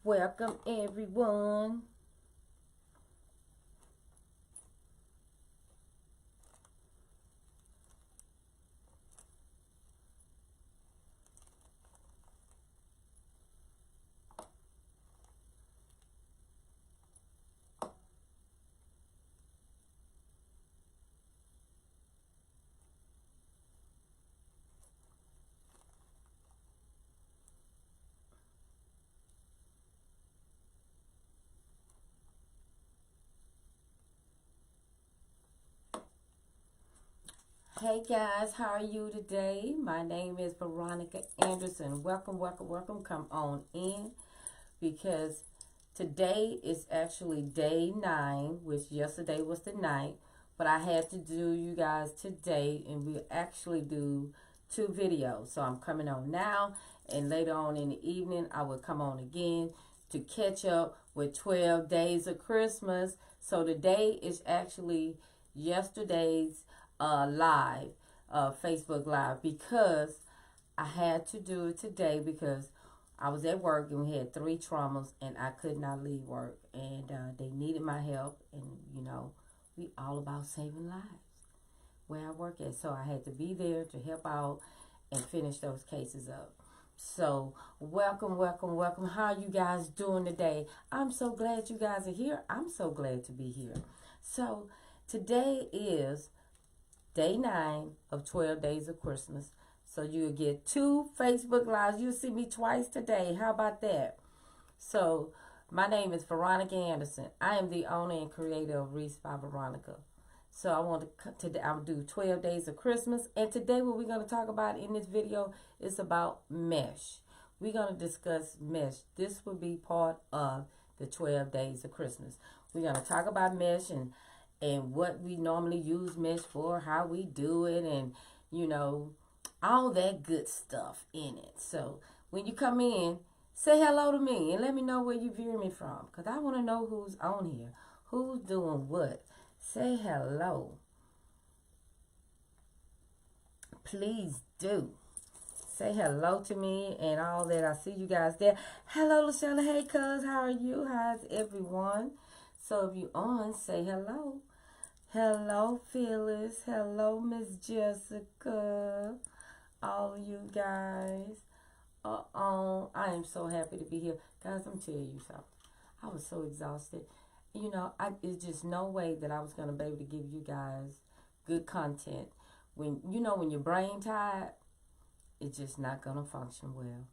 Welcome everyone. Hey guys, how are you today? My name is Veronica Anderson. Welcome, welcome, welcome. Come on in because today is actually day 9, which yesterday was the night. But I had to do you guys today, and we actually do 2 videos. So I'm coming on now, and later on in the evening, I will come on again to catch up with 12 days of Christmas. So today is actually yesterday's live, Facebook Live, because I had to do it today because I was at work and we had 3 traumas and I could not leave work, and they needed my help, and we all about saving lives where I work at, so I had to be there to help out and finish those cases up. So welcome, welcome, welcome. How are you guys doing today? I'm so glad you guys are here. I'm so glad to be here. So today is day 9 of 12 days of Christmas. So you'll get 2 Facebook Lives. You'll see me twice today. How about that? So my name is Veronica Anderson. I am the owner and creator of Reese by Veronica. So I want to today I'll do 12 days of Christmas. And today what we're going to talk about in this video is about mesh. We're going to discuss mesh. This will be part of the 12 days of Christmas. We're going to talk about mesh and what we normally use mesh for, how we do it, and all that good stuff in it. So when you come in, say hello to me and let me know where you viewing me from, because I want to know who's on here, who's doing what. Say hello. Please do. Say hello to me and all that. I see you guys there. Hello, Lashana. Hey, cuz. How are you? How's everyone? So if you on, say hello. Hello, Phyllis. Hello, Miss Jessica. All of you guys are on. I am so happy to be here. Guys, I'm telling you something. I was so exhausted. It's just no way that I was going to be able to give you guys good content. When your brain tired, it's just not going to function well.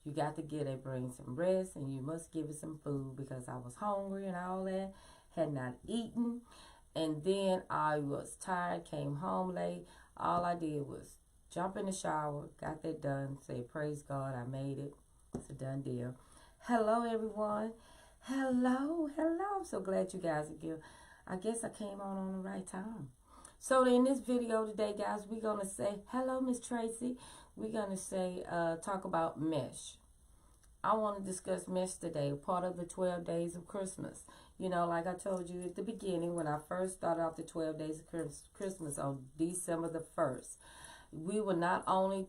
You got to get that brain some rest, and you must give it some food, because I was hungry and all that, had not eaten. And then I was tired, came home late. All I did was jump in the shower, got that done, say, praise God, I made it. It's a done deal. Hello, everyone. Hello, hello. I'm so glad you guys are here. I guess I came on the right time. So in this video today, guys, we're going to say, hello, Miss Tracy. We're going to say, talk about mesh. I want to discuss mesh today, part of the 12 days of Christmas. Like I told you at the beginning, when I first started off the 12 days of Christmas on December the 1st, we would not only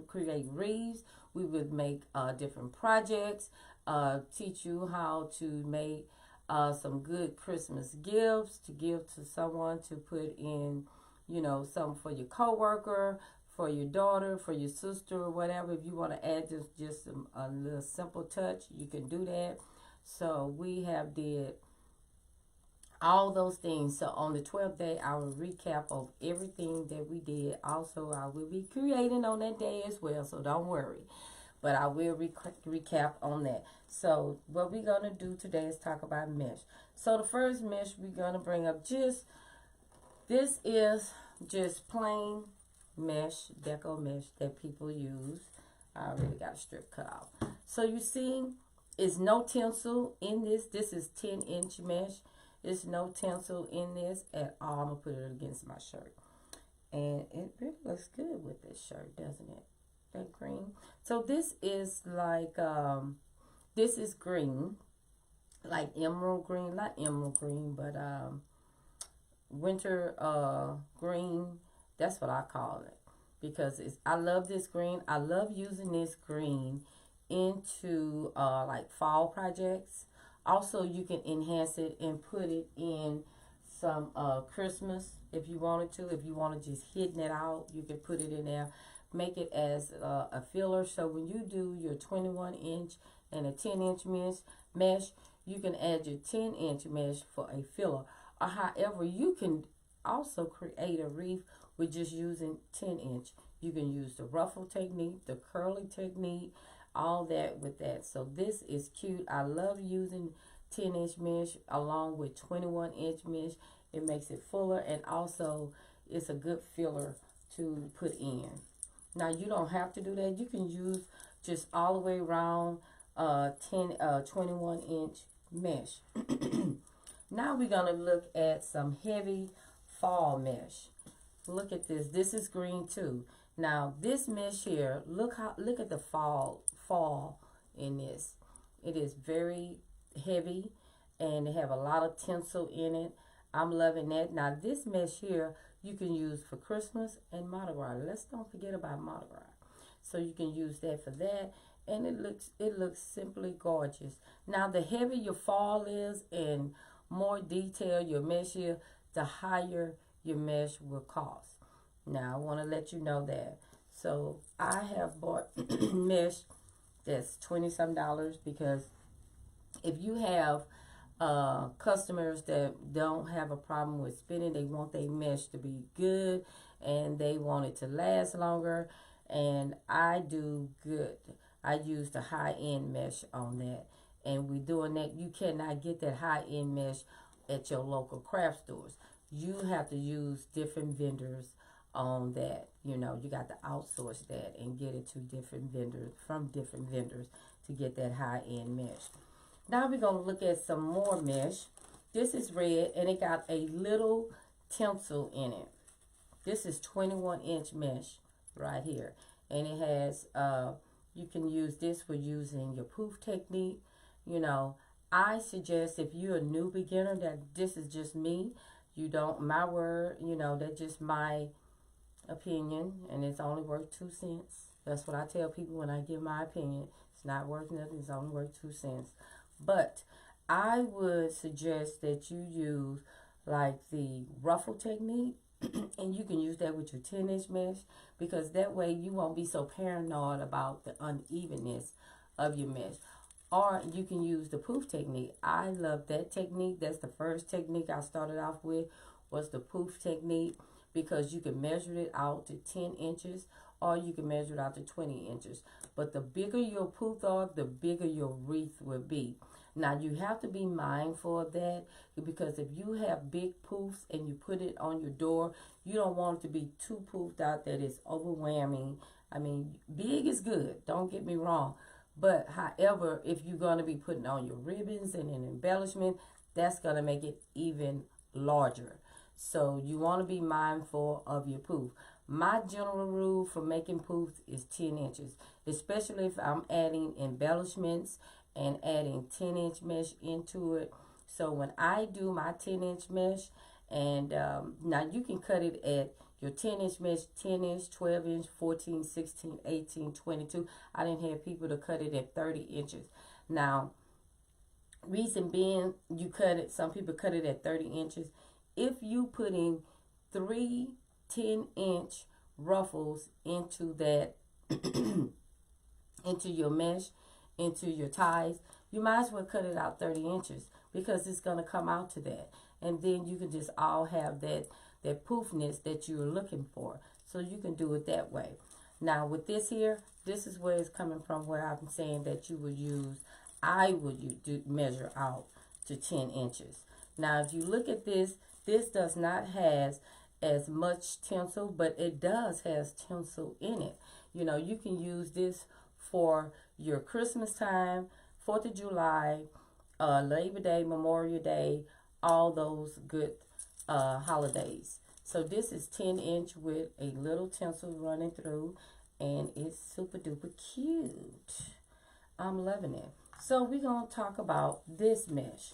create wreaths, we would make different projects, teach you how to make some good Christmas gifts to give to someone, to put in, something for your coworker, for your daughter, for your sister, or whatever. If you want to add just a little simple touch, you can do that. So we have did all those things. So on the 12th day, I will recap of everything that we did. Also, I will be creating on that day as well, so don't worry. But I will recap on that. So what we're going to do today is talk about mesh. So the first mesh we're going to bring up, this is just plain mesh, deco mesh that people use. I already got a strip cut off. So you see, is no tinsel in this. This is 10-inch mesh. There's no tinsel in this at all. I'm going to put it against my shirt. And it really looks good with this shirt, doesn't it? That green. So this is like, this is green. Like emerald green. Not emerald green, but winter green. That's what I call it. Because I love this green. I love using this green into like fall projects. Also, you can enhance it and put it in some Christmas if you wanted to. If you want to just hidden it out, you can put it in there. Make it as a filler. So when you do your 21-inch and a 10-inch mesh, you can add your 10-inch mesh for a filler. Or however, you can also create a wreath with just using 10-inch. You can use the ruffle technique, the curly technique, all that with that. So this is cute. I love using 10-inch mesh along with 21-inch mesh. It makes it fuller, and also it's a good filler to put in. Now you don't have to do that. You can use just all the way around 21-inch mesh. Now we're gonna look at some heavy fall mesh. Look at this. This is green too. Now this mesh here, look at the fall in this. It is very heavy and they have a lot of tinsel in it. I'm loving that. Now this mesh here you can use for Christmas and Mardi Gras. Let's don't forget about Mardi Gras. So you can use that for that, and it looks simply gorgeous. Now the heavier your fall is and more detail your mesh here, the higher your mesh will cost. Now I want to let you know that. So I have bought mesh that's $20-some because if you have customers that don't have a problem with spinning, they want their mesh to be good and they want it to last longer, and I do good. I use the high-end mesh on that, and we're doing that. You cannot get that high-end mesh at your local craft stores. You have to use different vendors on that. You know, you got to outsource that and get it to different vendors, from different vendors, to get that high-end mesh. Now we're going to look at some more mesh. This is red and it got a little tinsel in it. This is 21-inch mesh right here. And it has, you can use this for using your poof technique. You know, I suggest if you're a new beginner, that this is just me. You don't, my word, you know, that's just my opinion, and it's only worth 2 cents. That's what I tell people when I give my opinion. It's not worth nothing, it's only worth 2 cents. But I would suggest that you use like the ruffle technique, and you can use that with your 10-inch mesh, because that way you won't be so paranoid about the unevenness of your mesh. Or you can use the poof technique. I love that technique. That's the first technique I started off with, was the poof technique, because you can measure it out to 10 inches or you can measure it out to 20 inches. But the bigger your poof are, the bigger your wreath will be. Now you have to be mindful of that, because if you have big poofs and you put it on your door, you don't want it to be too poofed out that it's overwhelming. I mean, big is good, don't get me wrong. But however, if you're going to be putting on your ribbons and an embellishment, that's going to make it even larger. So you want to be mindful of your poof. My general rule for making poofs is 10 inches, especially if I'm adding embellishments and adding 10-inch mesh into it. So when I do my 10-inch mesh, and now you can cut it at your 10-inch mesh, 10-inch, 12-inch, 14, 16, 18, 22. I didn't have people to cut it at 30 inches. Now, reason being, you cut it, some people cut it at 30 inches. If you put in 3 10-inch ruffles into that, into your mesh, into your ties, you might as well cut it out 30 inches, because it's going to come out to that. And then you can just all have that poofness that you're looking for. So you can do it that way. Now with this here, this is where it's coming from, where I'm saying that you would use, I would measure out to 10 inches. Now if you look at this, this does not have as much tinsel, but it does has tinsel in it. You know, you can use this for your Christmas time, 4th of July, Labor Day, Memorial Day, all those good holidays. So this is 10-inch with a little tinsel running through, and it's super duper cute. I'm loving it. So we're going to talk about this mesh.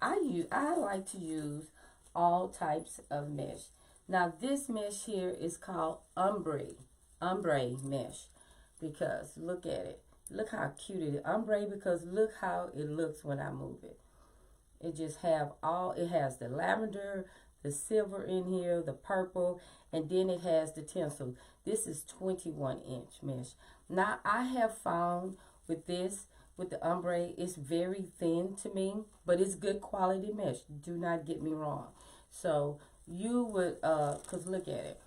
I like to use all types of mesh. Now this mesh here is called ombre mesh, because look at it. Look how cute it is. Ombre, because look how it looks when I move it. It just have all, it has the lavender, the silver in here, the purple, and then it has the tinsel. This is 21-inch mesh. Now I have found with this, with the ombre, it's very thin to me, but it's good quality mesh. Do not get me wrong. So you would, cause look at it.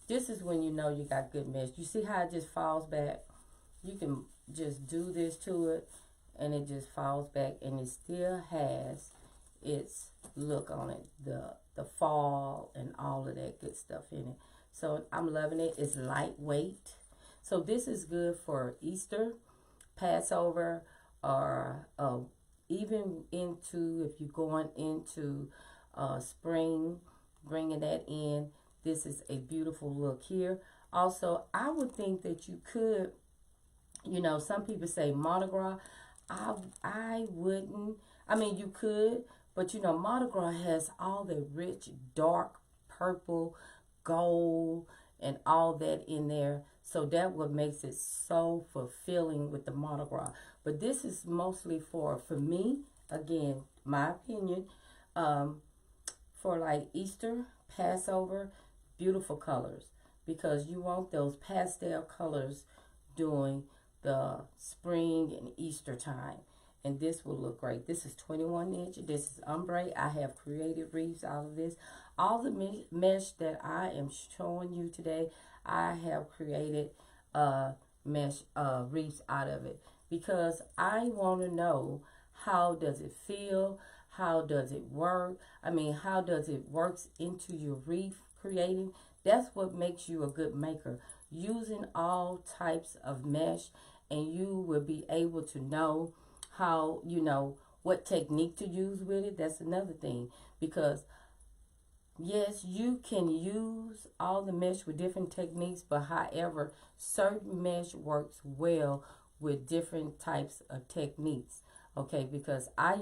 This is when you know you got good mesh. You see how it just falls back? You can just do this to it and it just falls back and it still has its look on it, the fall and all of that good stuff in it. So I'm loving it. It's lightweight. So this is good for Easter, Passover, or even into, if you're going into spring, bringing that in. This is a beautiful look here. Also, I would think that you could, you know, some people say Mardi Gras. I wouldn't. I mean, you could, but you know, Mardi Gras has all the rich, dark purple, gold, and all that in there. So that what makes it so fulfilling with the Mardi Gras. But this is mostly for me, again, my opinion, for like Easter, Passover, beautiful colors. Because you want those pastel colors during the spring and Easter time. And this will look great. This is 21-inch. This is ombre. I have created wreaths out of this. All the mesh that I am showing you today, I have created mesh wreaths out of it. Because I want to know, how does it feel? How does it work? I mean, how does it work into your wreath creating? That's what makes you a good maker. Using all types of mesh, and you will be able to know how, you know, what technique to use with it. That's another thing. Because yes, you can use all the mesh with different techniques, but however, certain mesh works well with different types of techniques. Okay, because I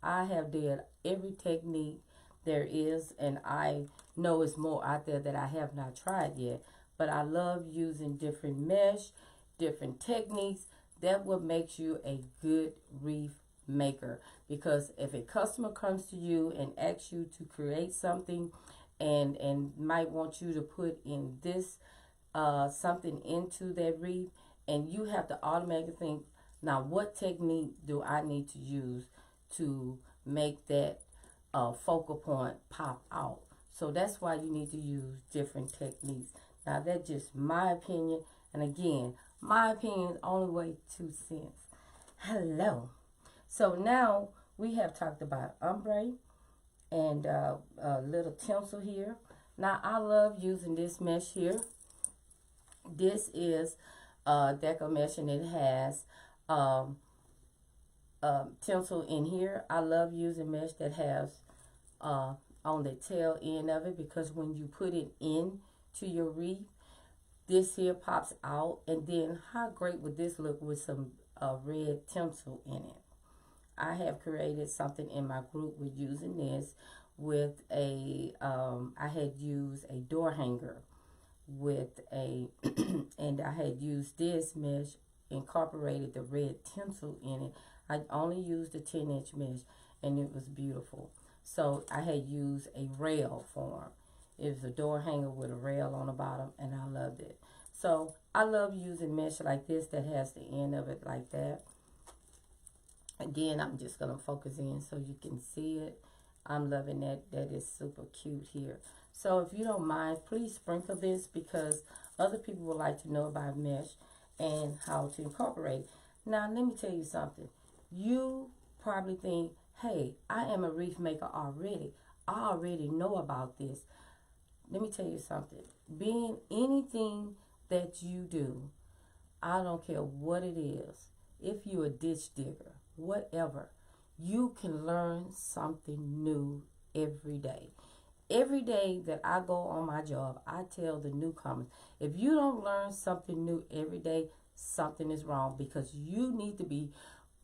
have did every technique there is, and I know it's more out there that I have not tried yet. But I love using different mesh, different techniques. That what makes you a good wreath maker. Because if a customer comes to you and asks you to create something, and might want you to put in this something into that wreath, and you have to automatically think, now what technique do I need to use to make that focal point pop out? So that's why you need to use different techniques. Now that's just my opinion, and again, my opinion is only way 2 cents. Hello. So now we have talked about ombre and a little tinsel here. Now I love using this mesh here. This is deco mesh, and it has tinsel in here. I love using mesh that has on the tail end of it, because when you put it in to your wreath, this here pops out. And then how great would this look with some red tinsel in it? I have created something in my group with using this with a I had used a door hanger with a and I had used this mesh, incorporated the red tinsel in it. I only used the 10-inch mesh, and it was beautiful. So I had used a rail form. It was a door hanger with a rail on the bottom, and I loved it. So I love using mesh like this that has the end of it like that. Again, I'm just going to focus in so you can see it. I'm loving that. That is super cute here. So if you don't mind, please sprinkle this, because other people would like to know about mesh and how to incorporate it. Now, let me tell you something. You probably think, hey, I am a wreath maker already. I already know about this. Let me tell you something. Being anything that you do, I don't care what it is. If you're a ditch digger, whatever, you can learn something new every day. Every day that I go on my job, I tell the newcomers, if you don't learn something new every day, something is wrong, because you need to be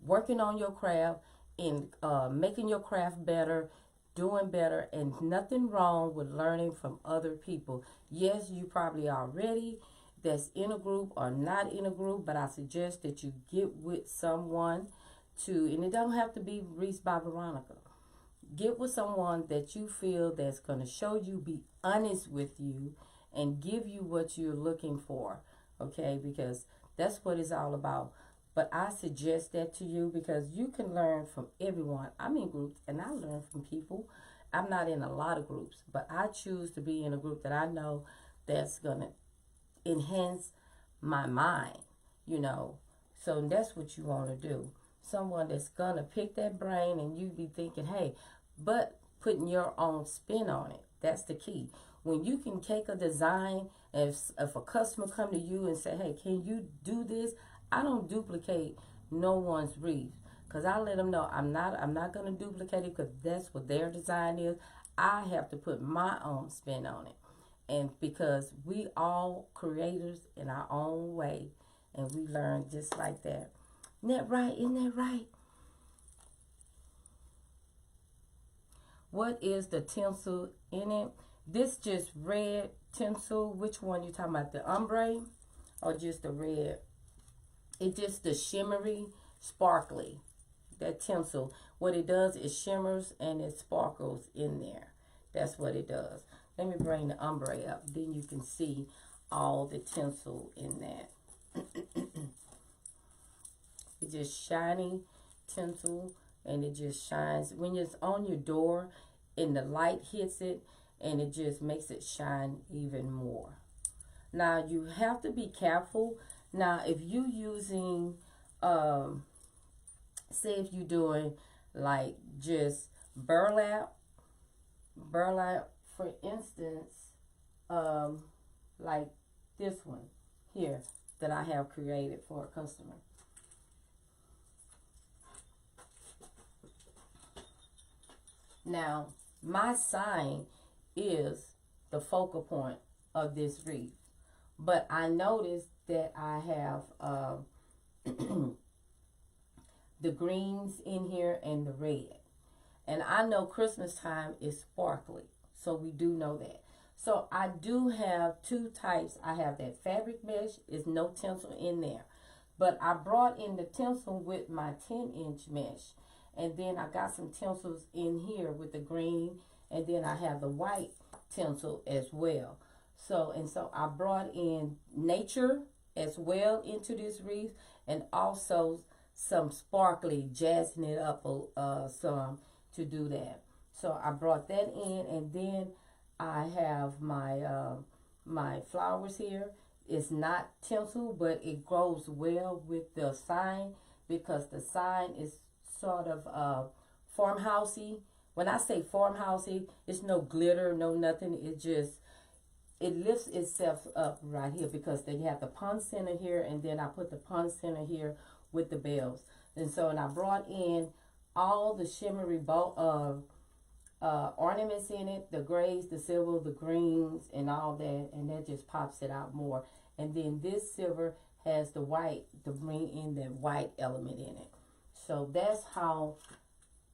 working on your craft and making your craft better, doing better, and nothing wrong with learning from other people. Yes, you probably already that's in a group or not in a group, but I suggest that you get with someone to, and it don't have to be Reese by Veronica. Get with someone that you feel that's going to show you, be honest with you, and give you what you're looking for, okay? Because that's what it's all about. But I suggest that to you because you can learn from everyone. I'm in groups and I learn from people. I'm not in a lot of groups, but I choose to be in a group that I know that's going to enhance my mind, you know. So that's what you want to do. Someone that's going to pick that brain and you be thinking, hey, but putting your own spin on it. That's the key. When you can take a design, if a customer come to you and say, hey, can you do this? I don't duplicate no one's wreath because I let them know I'm not going to duplicate it because that's what their design is. I have to put my own spin on it. And because we all creators in our own way and we learn just like that. Isn't that right? Isn't that right? What is the tinsel in it? This just red tinsel. Which one you talking about? The ombre or just the red? It's just the shimmery, sparkly. That tinsel. What it does is shimmers and it sparkles in there. That's what it does. Let me bring the ombre up. Then you can see all the tinsel in that. It's just shiny tinsel. And it just shines. When it's on your door and the light hits it, and it just makes it shine even more. Now, you have to be careful. Now, if you're using, say if you're doing like just burlap, for instance, like this one here that I have created for a customer. Now, my sign is the focal point of this wreath. But I noticed that I have the greens in here and the red. And I know Christmas time is sparkly. So we do know that. So I do have two types. I have that fabric mesh. Is no tinsel in there. But I brought in the tinsel with my 10-inch mesh. And then I got some tinsels in here with the green. And then I have the white tinsel as well. So I brought in nature as well into this wreath. And also some sparkly, jazzing it up some to do that. So I brought that in. And then I have my my flowers here. It's not tinsel, but it goes well with the sign because the sign is sort of farmhousey. When I say farmhousey, it's no glitter, no nothing. It lifts itself up right here because they have the pond center here, and then I put the pond center here with the bells. And I brought in all the shimmery ornaments in it, the grays, the silver, the greens, and all that, and that just pops it out more. And then this silver has the white to bring in that white element in it. So that's how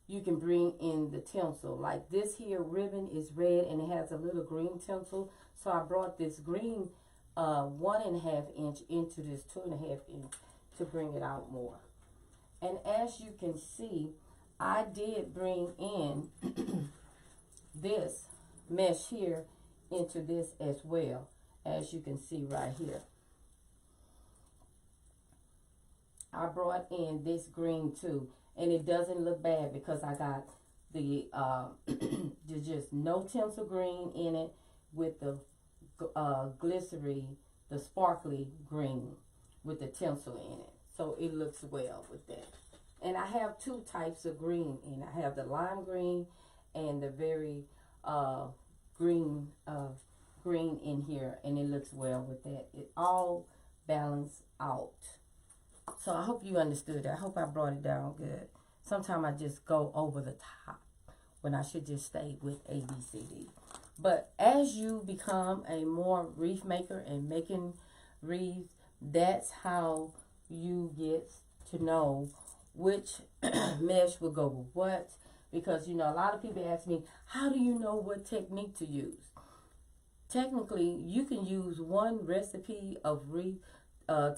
you can bring in the tinsel. Like this here ribbon is red and it has a little green tinsel. So I brought this green 1.5 inch into this 2.5 inch to bring it out more. And as you can see, I did bring in this mesh here into this as well, as you can see right here. I brought in this green too, and it doesn't look bad because I got the there's just no tinsel green in it with the glycerin, the sparkly green with the tinsel in it. So it looks well with that. And I have two types of green in. I have the lime green and the very green green in here, and it looks well with that. It all balanced out. So I hope you understood that. I hope I brought it down good. Sometimes I just go over the top when I should just stay with ABCD. But as you become a more wreath maker and making wreaths, that's how you get to know which mesh will go with what. Because, you know, a lot of people ask me, how do you know what technique to use? technically you can use one recipe of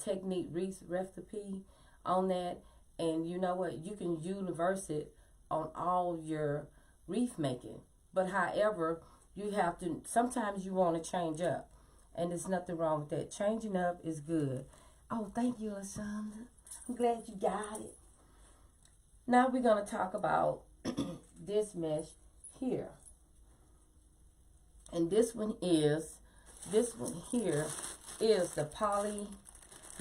technique wreath recipe on that, and you know what, you can universe it on all your wreath making. But however, you have to, sometimes you want to change up, and there's nothing wrong with that. Changing up is good. Oh, thank you, LaShonda. I'm glad you got it. Now we're going to talk about this mesh here. And this one here is the poly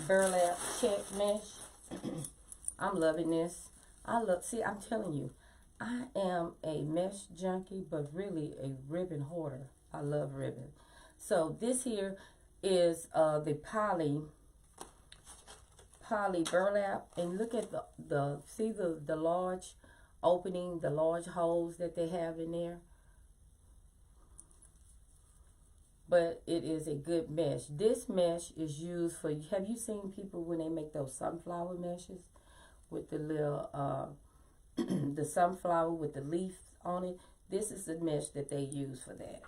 burlap check mesh. I'm loving this. See, I'm telling you, I am a mesh junkie, but really a ribbon hoarder. I love ribbon. So this here is the poly burlap, and look at the large opening, the large holes that they have in there. But it is a good mesh. This mesh is used for, have you seen people when they make those sunflower meshes with the little the sunflower with the leaf on it? This is the mesh that they use for that.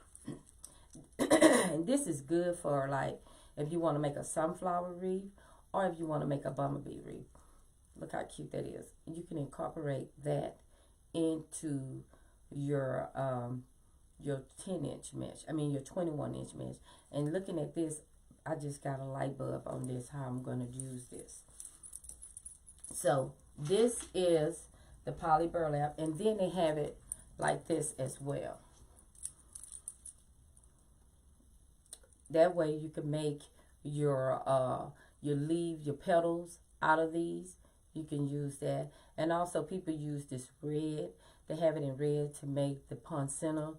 And this is good for, like, if you want to make a sunflower wreath, or if you want to make a bumblebee wreath. Look how cute that is. You can incorporate that into your 10-inch mesh. I mean your 21-inch mesh. And looking at this, I just got a light bulb on this, how I'm going to use this. So this is the poly burlap, and then they have it like this as well. That way you can make your leaves, your petals out of these. You can use that. And also people use this red. They have it in red to make the poinsettia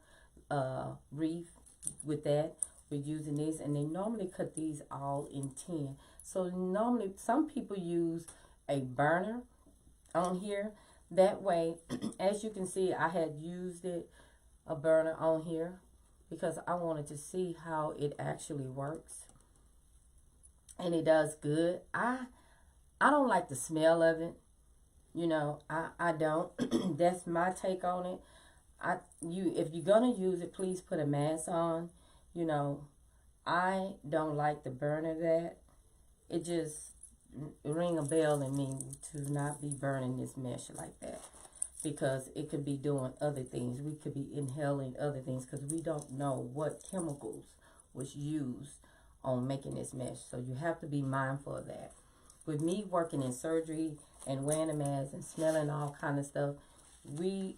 wreath with that. We're using these, and they normally cut these all in 10. So normally some people use a burner on here. That way, as you can see, I had used a burner on here because I wanted to see how it actually works. And it does good. I don't like the smell of it. You know, I don't. That's my take on it. If you're gonna use it, please put a mask on. You know, I don't like the burn of that. It just ring a bell in me to not be burning this mesh like that, because it could be doing other things. We could be inhaling other things because we don't know what chemicals was used on making this mesh. So you have to be mindful of that. With me working in surgery and wearing a mask and smelling all kind of stuff, we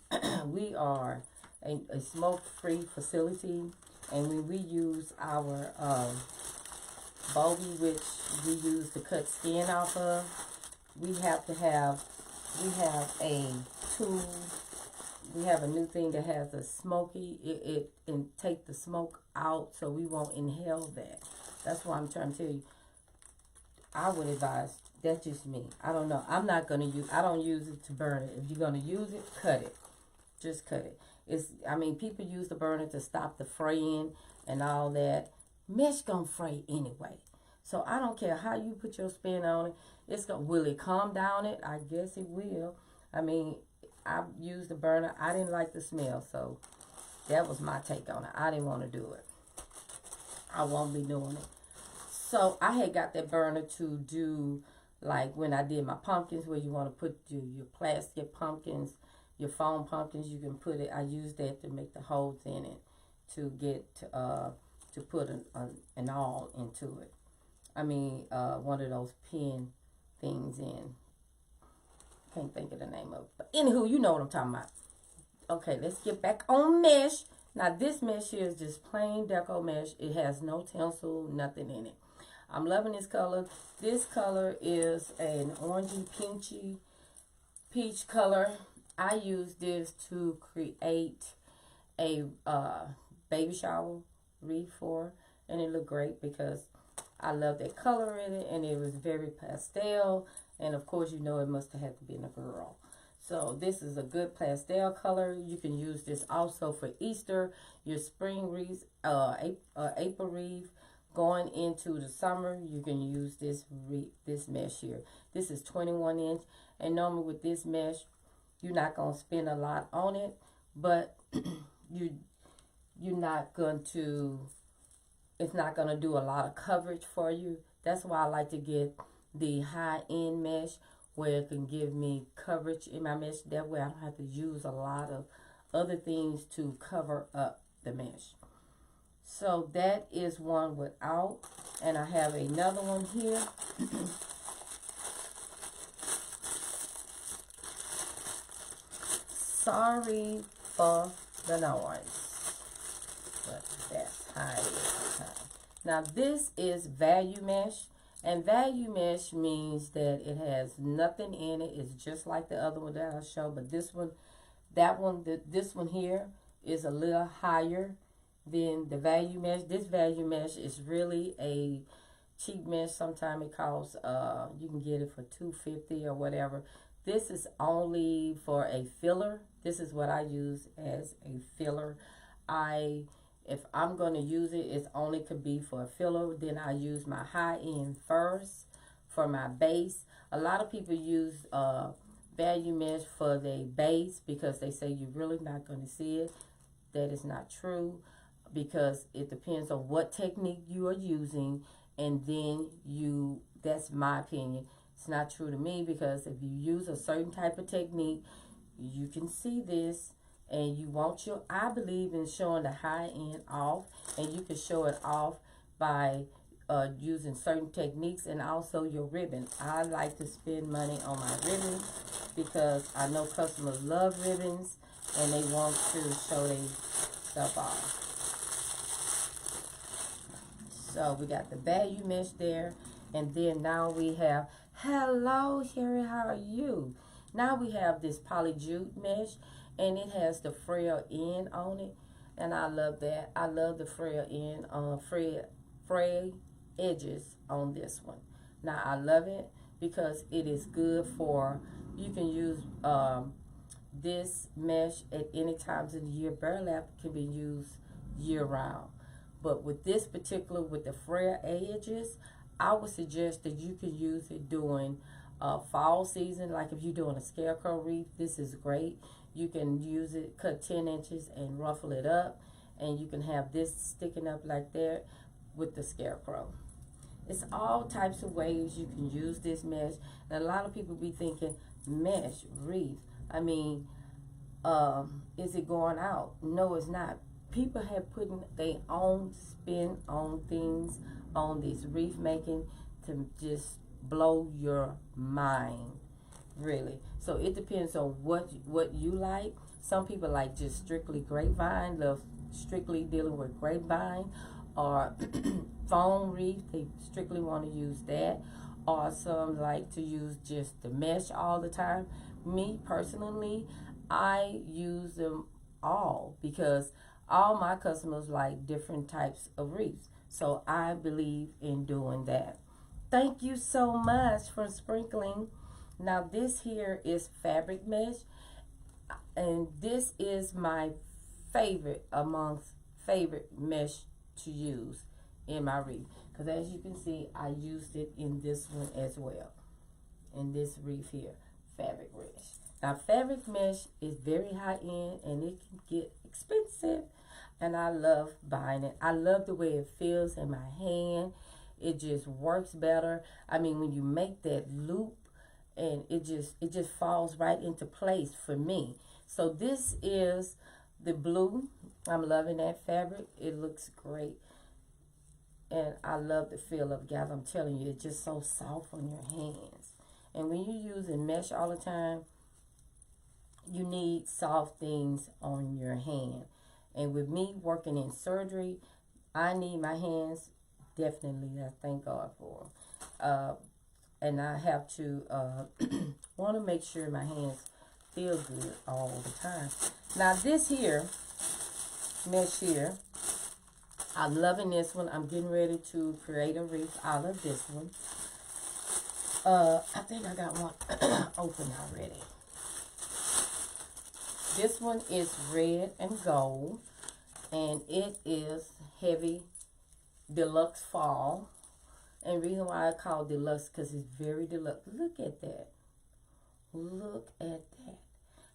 are a smoke-free facility, and when we use our Bovie, which we use to cut skin off of, we have a tool. We have a new thing that has a smoky, it and take the smoke out so we won't inhale that. That's why I'm trying to tell you, I would advise, that's just me. I don't know. I'm not going to use, I don't use it to burn it. If you're going to use it, cut it. Just cut it. I mean, people use the burner to stop the fraying and all that. Mesh gonna fray anyway. So I don't care how you put your spin on it. Will it calm down it? I guess it will. I mean, I used the burner. I didn't like the smell, so that was my take on it. I didn't want to do it. I won't be doing it. So I had got that burner to do, like when I did my pumpkins, where you want to put your plastic pumpkins, your foam pumpkins, you can put it. I used that to make the holes in it to get to put an awl into it. I mean, one of those pin things in. Can't think of the name of it. But anywho, you know what I'm talking about. Okay, let's get back on mesh. Now, this mesh here is just plain deco mesh. It has no tinsel, nothing in it. I'm loving this color. This color is an orangey, peachy, peach color. I use this to create a baby shower wreath for, and it looked great because I love that color in it, and it was very pastel, and of course you know it must have had to be in a girl. So this is a good pastel color. You can use this also for Easter, your spring wreath, April wreath. Going into the summer, you can use this mesh here. This is 21 inch, and normally with this mesh, you're not gonna spend a lot on it, but you're not going to it's not going to do a lot of coverage for you. That's why I like to get the high-end mesh where it can give me coverage in my mesh. That way I don't have to use a lot of other things to cover up the mesh. So that is one without. And I have another one here. Sorry for the noise, but that's how it is. Now this is value mesh, and value mesh means that it has nothing in it. It's just like the other one that I showed, but this one, this one here is a little higher than the value mesh. This value mesh is really a cheap mesh. Sometimes it costs you can get it for $2.50 or whatever. This is only for a filler. This is what I use as a filler. If I'm going to use it, it's only could be for a filler. Then I use my high end first for my base. A lot of people use value mesh for their base because they say you're really not going to see it. That is not true, because it depends on what technique you are using, and then that's my opinion. It's not true to me, because if you use a certain type of technique, you can see this, and you want I believe in showing the high end off, and you can show it off by using certain techniques, and also your ribbon. I like to spend money on my ribbons because I know customers love ribbons and they want to show their stuff off. So we got the value mesh there, and then now we have, hello Sherry, how are you? Now we have this poly jute mesh, and it has the frail end on it, and I love that. I love the frail end, fray edges on this one. Now I love it because it is good for, you can use this mesh at any times of the year. Burlap can be used year round. But with this particular, with the frail edges, I would suggest that you can use it during fall season. Like if you're doing a scarecrow wreath, this is great. You can use it, cut 10 inches and ruffle it up. And you can have this sticking up like that with the scarecrow. It's all types of ways you can use this mesh. And a lot of people be thinking, mesh, wreath. I mean, is it going out? No, it's not. People have put their own spin on things, on this wreath making, to just blow your mind, really. So it depends on what you like. Some people like just strictly grapevine, love strictly dealing with grapevine, or foam wreath, they strictly want to use that. Or some like to use just the mesh all the time. Me personally, I use them all because all my customers like different types of wreaths. So I believe in doing that. Thank you so much for sprinkling. Now this here is fabric mesh, and this is my favorite amongst favorite mesh to use in my wreath, because as you can see, I used it in this one as well, in this wreath here, fabric mesh. Now fabric mesh is very high end and it can get expensive, and I love buying it. I love the way it feels in my hand. It just works better. I mean, when you make that loop, and it just falls right into place for me. So this is the blue. I'm loving that fabric. It looks great. And I love the feel of it, guys. I'm telling you, it's just so soft on your hands. And when you're using mesh all the time, you need soft things on your hand. And with me working in surgery, I need my hands, definitely, I thank God for them. And I have to want to make sure my hands feel good all the time. Now this here, mesh here, I'm loving this one. I'm getting ready to create a wreath out of this one. I think I got one open already. This one is red and gold, and it is heavy deluxe fall. And the reason why I call it deluxe, because it's very deluxe. Look at that. Look at that.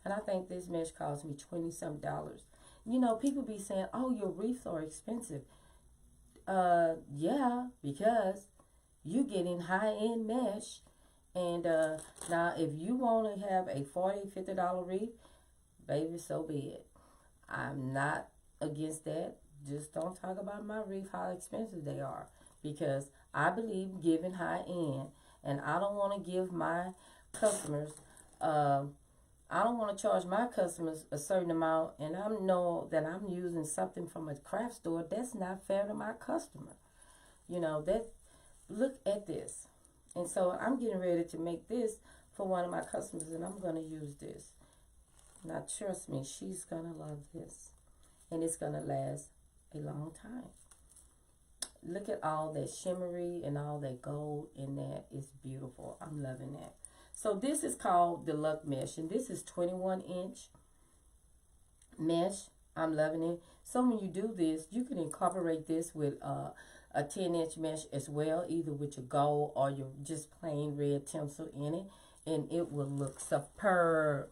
And I think this mesh cost me $20-some. You know, people be saying, oh, your wreaths are expensive. Yeah, because you getting high-end mesh. And now if you want to have a $40, $50 wreath, baby, so be it. I'm not against that. Just don't talk about my wreath, how expensive they are. Because I believe giving high end. And I don't want to give my customers, I don't want to charge my customers a certain amount. And I know that I'm using something from a craft store. That's not fair to my customer. That, look at this. And so I'm getting ready to make this for one of my customers. And I'm going to use this. Now, trust me, she's going to love this. And it's going to last a long time. Look at all that shimmery and all that gold in that. It's beautiful. I'm loving that. So this is called the Luck Mesh. And this is 21-inch mesh. I'm loving it. So when you do this, you can incorporate this with a 10-inch mesh as well, either with your gold or your just plain red tinsel in it. And it will look superb.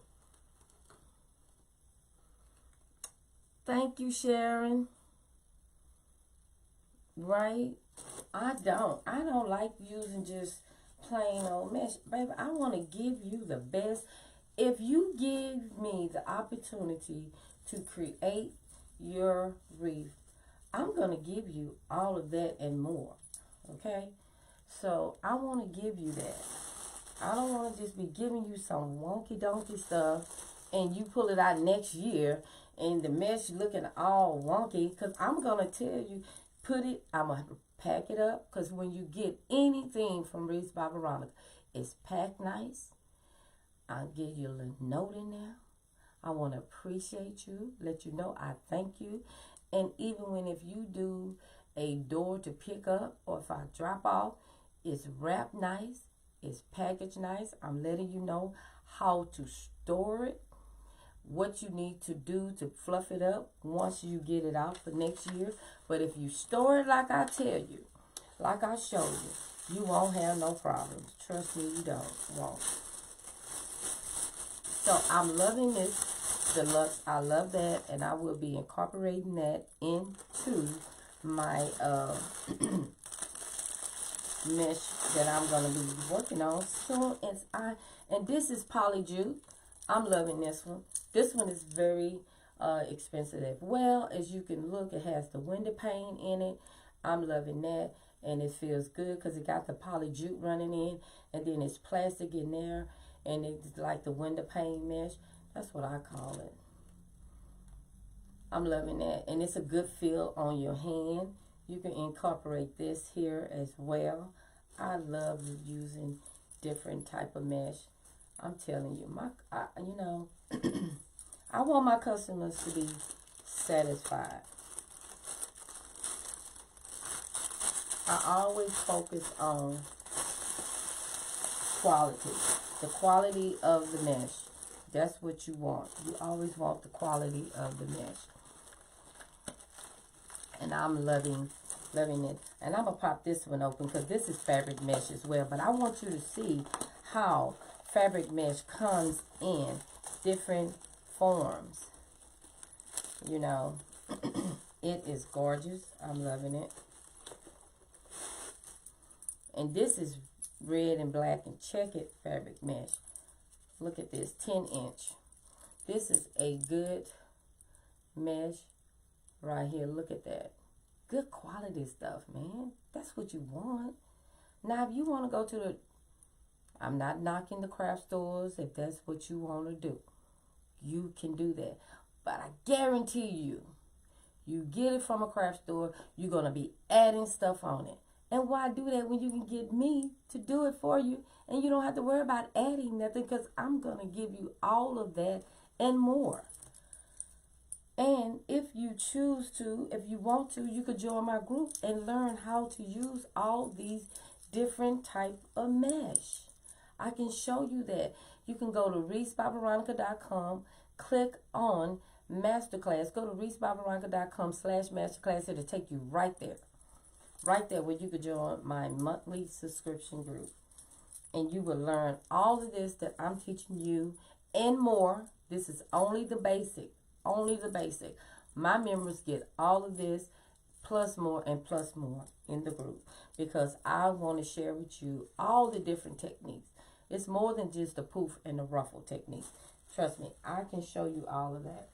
Thank you, Sharon. Right? I don't like using just plain old mesh. Baby, I want to give you the best. If you give me the opportunity to create your wreath, I'm going to give you all of that and more. Okay? So I want to give you that. I don't want to just be giving you some wonky donkey stuff and you pull it out next year and the mesh looking all wonky. Because I'm going to tell you, I'm going to pack it up. Because when you get anything from Wreaths by Veronica, it's packed nice. I'll give you a little note in there. I want to appreciate you, let you know I thank you. And even if you do a door to pick up or if I drop off, it's wrapped nice, it's packaged nice. I'm letting you know how to store it, what you need to do to fluff it up once you get it out for next year. But if you store it like I tell you, like I showed you, you won't have no problems. Trust me, you won't. So I'm loving this deluxe. I love that, and I will be incorporating that into my mesh that I'm going to be working on soon as and this is Poly Jute. I'm loving this one. This one is very expensive as well. As you can look, it has the window pane in it. I'm loving that, and it feels good because it got the Poly Jute running in, and then it's plastic in there, and it's like the window pane mesh. That's what I call it. I'm loving that, and it's a good feel on your hand. You can incorporate this here as well. I love using different type of mesh. I'm telling you, I want my customers to be satisfied. I always focus on quality, the quality of the mesh. That's what you want. You always want the quality of the mesh. And I'm loving it. And I'm going to pop this one open because this is fabric mesh as well. But I want you to see how fabric mesh comes in different forms. It is gorgeous. I'm loving it. And this is red and black and checkered fabric mesh. Look at this, 10-inch. This is a good mesh right here. Look at that. Good quality stuff, man. That's what you want. Now, if you want to go to I'm not knocking the craft stores. If that's what you want to do, you can do that. But I guarantee you, you get it from a craft store, you're going to be adding stuff on it. And why do that when you can get me to do it for you and you don't have to worry about adding nothing, because I'm going to give you all of that and more. And if you choose to, if you want to, you could join my group and learn how to use all these different type of mesh. I can show you that. You can go to wreathsbyveronica.com, click on Masterclass. Go to wreathsbyveronica.com/masterclass. It'll take you right there. Right there where you could join my monthly subscription group. And you will learn all of this that I'm teaching you and more. This is only the basic. Only the basic. My members get all of this plus more and plus more in the group, because I want to share with you all the different techniques. It's more than just the poof and the ruffle technique. Trust me, I can show you all of that,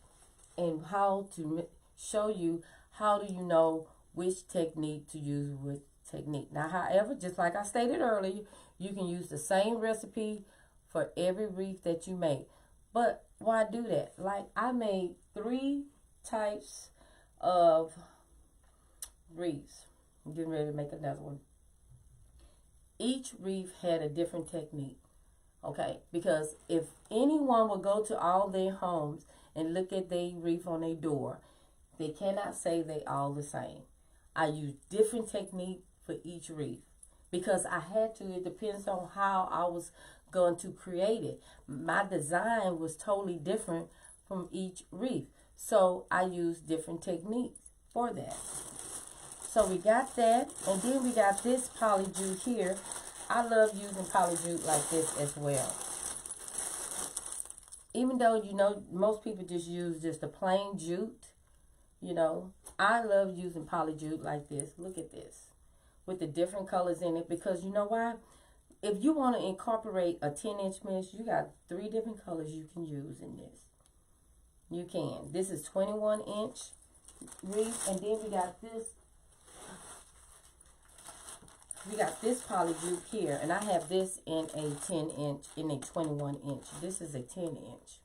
and how to show you how do you know which technique to use with technique. Now, however, just like I stated earlier, you can use the same recipe for every wreath that you make. But why do that? Like, I made 3 types of wreaths. I'm getting ready to make another one. Each wreath had a different technique. Okay, because if anyone would go to all their homes and look at their wreath on their door, they cannot say they all the same. I use different technique for each wreath because I had to. It depends on how I was going to create it. My design was totally different from each wreath, so I use different techniques for that. So we got that, and then we got this poly jute here. I love using poly jute like this as well. Even though, you know, most people just use just a plain jute, you know, I love using poly jute like this. Look at this, with the different colors in it, because you know why? If you want to incorporate a 10-inch mesh, you got 3 different colors you can use in this. You can. This is 21-inch wreath, and then we got this. We got this poly jute here, and I have this in a 10-inch, in a 21-inch. This is a 10-inch.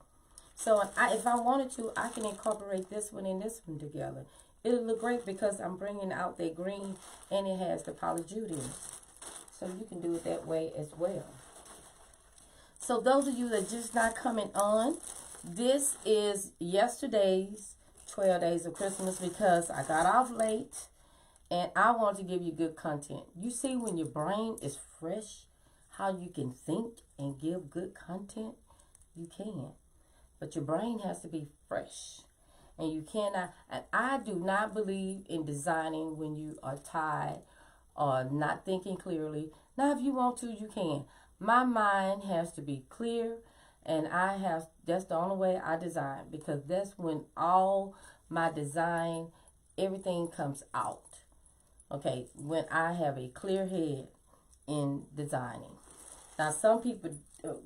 So if I wanted to, I can incorporate this one and this one together. It'll look great because I'm bringing out that green, and it has the poly jute in it. So you can do it that way as well. So those of you that just not coming on, this is yesterday's 12 Days of Christmas, because I got off late. And I want to give you good content. You see, when your brain is fresh, how you can think and give good content? You can. But your brain has to be fresh. And you cannot, and I do not believe in designing when you are tired or not thinking clearly. Now, if you want to, you can. My mind has to be clear, and that's the only way I design, because that's when all my design, everything comes out. Okay, when I have a clear head in designing. Now, some people,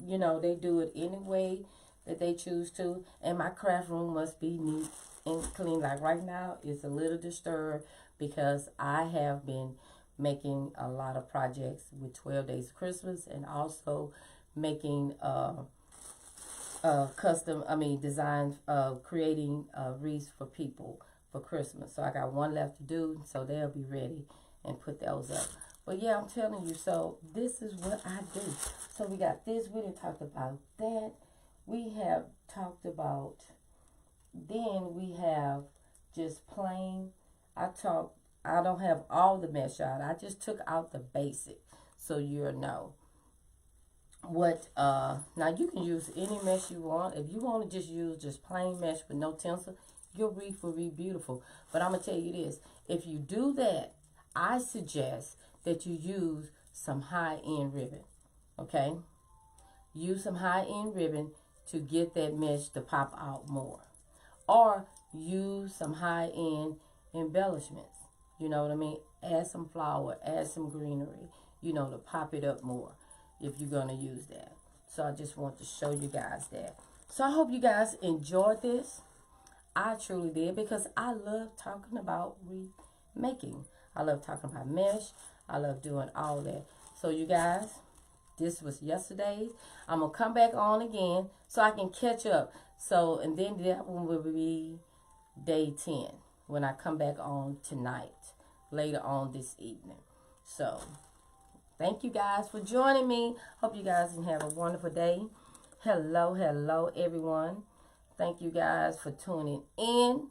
you know, they do it any way that they choose to, and my craft room must be neat and clean. Like right now, it's a little disturbed because I have been making a lot of projects with 12 Days of Christmas, and also making designs, creating wreaths for people for Christmas. So I got one left to do, so they'll be ready and put those up. But yeah, I'm telling you, so this is what I do. So we got this, we didn't talk about that. We have talked about, then we have just plain, I don't have all the mesh out. I just took out the basic, so you'll know what, now you can use any mesh you want. If you want to just use just plain mesh with no tinsel, your wreath will be beautiful. But I'm going to tell you this. If you do that, I suggest that you use some high-end ribbon. Okay? Use some high-end ribbon to get that mesh to pop out more. Or use some high-end embellishments. You know what I mean? Add some flower, add some greenery, you know, to pop it up more if you're going to use that. So I just want to show you guys that. So I hope you guys enjoyed this. I truly did, because I love talking about remaking. I love talking about mesh. I love doing all that. So you guys, this was yesterday. I'm going to come back on again so I can catch up. So, and then that one will be day 10 when I come back on tonight, later on this evening. So, thank you guys for joining me. Hope you guys can have a wonderful day. Hello, hello, everyone. Thank you guys for tuning in.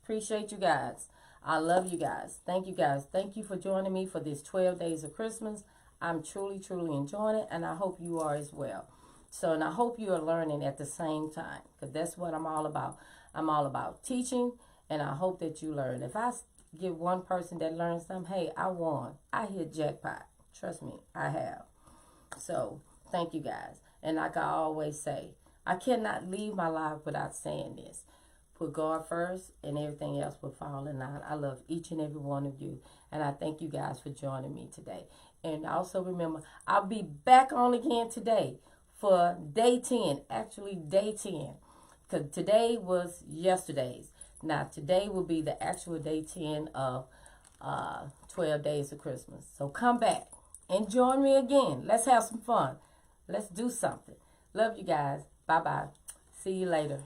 Appreciate you guys. I love you guys. Thank you guys. Thank you for joining me for this 12 Days of Christmas. I'm truly, truly enjoying it, and I hope you are as well. So, and I hope you are learning at the same time, because that's what I'm all about. I'm all about teaching, and I hope that you learn. If I get one person that learns something, hey, I won. I hit jackpot. Trust me, I have. So, thank you guys. And like I always say, I cannot leave my life without saying this. put God first, and everything else will fall in line. I love each and every one of you, and I thank you guys for joining me today. And also remember, I'll be back on again today for day 10, actually day 10, because today was yesterday's. Now, today will be the actual day 10 of 12 days of Christmas. So come back and join me again. Let's have some fun. Let's do something. Love you guys. Bye-bye. See you later.